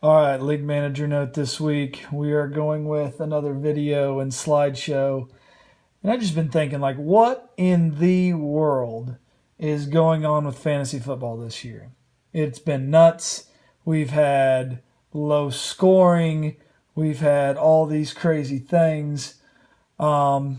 All right, League Manager note this week. We are going with another video and slideshow. And I've just been thinking, what in the world is going on with fantasy football this year? It's been nuts. We've had low scoring. We've had all these crazy things. So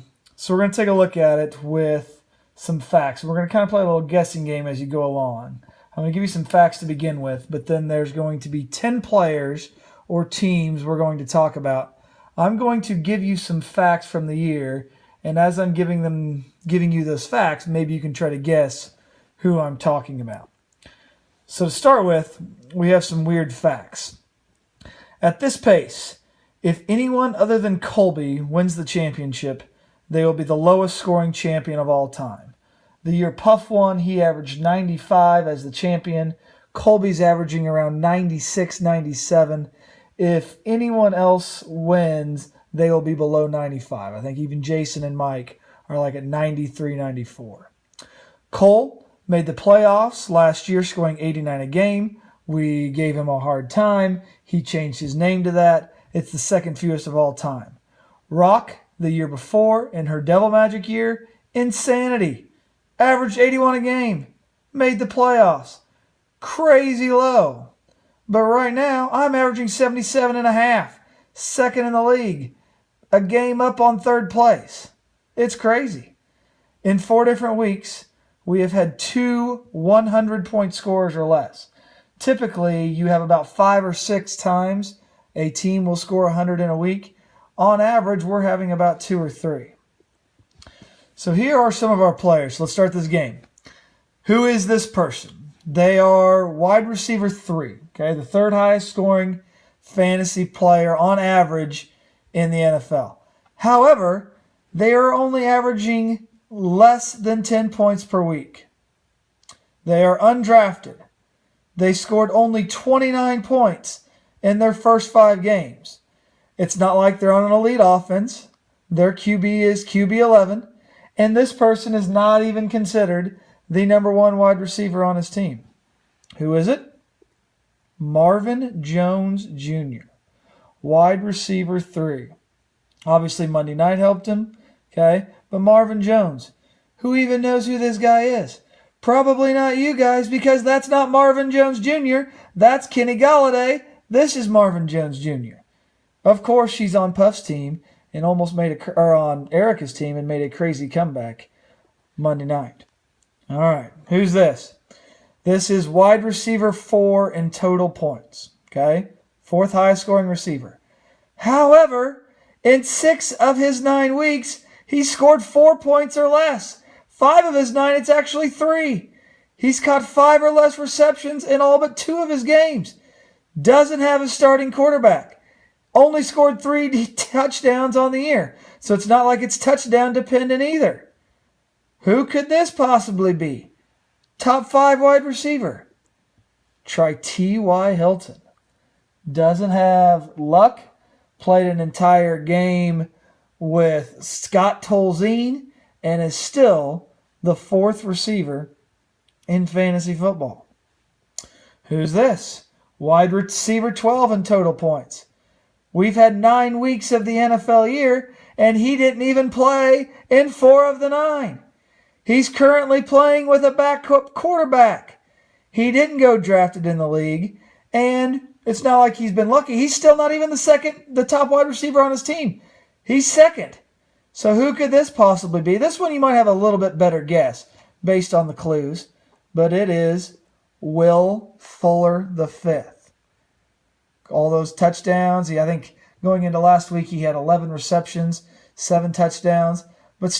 we're going to take a look at it with some facts. We're going to kind of play a little guessing game as you go along. I'm going to give you some facts to begin with, but then there's going to be 10 players or teams we're going to talk about. I'm going to give you some facts from the year, and as I'm giving you those facts, maybe you can try to guess who I'm talking about. So to start with, we have some weird facts. At this pace, if anyone other than Colby wins the championship, they will be the lowest scoring champion of all time. The year Puff won, he averaged 95 as the champion. Colby's averaging around 96, 97. If anyone else wins, they will be below 95. I think even Jason and Mike are like at 93, 94. Cole made the playoffs last year, scoring 89 a game. We gave him a hard time. He changed his name to that. It's the second fewest of all time. Rock, the year before, in her Devil Magic year, insanity. Averaged 81 a game. Made the playoffs. Crazy low. But right now, I'm averaging 77 and a half. Second in the league. A game up on third place. It's crazy. In 4 different weeks, we have had 2 100-point scorers or less. Typically, you have about 5 or 6 times a team will score 100 in a week. On average, we're having about 2 or 3. So here are some of our players. Let's start this game. Who is this person? They are wide receiver 3, okay, the third highest scoring fantasy player on average in the NFL. However, they are only averaging less than 10 points per week. They are undrafted. They scored only 29 points in their first 5 games. It's not like they're on an elite offense. Their QB is QB 11. And this person is not even considered the number 1 wide receiver on his team. Who is it? Marvin Jones Jr., wide receiver 3. Obviously, Monday night helped him, okay? But Marvin Jones, who even knows who this guy is? Probably not you guys, because that's not Marvin Jones Jr. That's Kenny Golladay. This is Marvin Jones Jr. Of course, she's on Puff's team and almost on Erica's team and made a crazy comeback Monday night. All right, who's this? This is wide receiver 4 in total points, okay? 4th highest scoring receiver. However, in 6 of his 9 weeks, he scored 4 points or less. 5 of his 9, it's actually 3. He's caught 5 or less receptions in all but 2 of his games. Doesn't have a starting quarterback. Only scored 3 touchdowns on the year. So it's not like it's touchdown dependent either. Who could this possibly be? Top 5 wide receiver. Try T.Y. Hilton. Doesn't have luck. Played an entire game with Scott Tolzien and is still the 4th receiver in fantasy football. Who's this? Wide receiver 12 in total points. We've had 9 weeks of the NFL year, and he didn't even play in 4 of the 9. He's currently playing with a backup quarterback. He didn't go drafted in the league, and it's not like he's been lucky. He's still not even the top wide receiver on his team. He's 2nd. So who could this possibly be? This one you might have a little bit better guess based on the clues, but it is Will Fuller V. All those touchdowns. I think going into last week he had 11 receptions, 7 touchdowns. But still,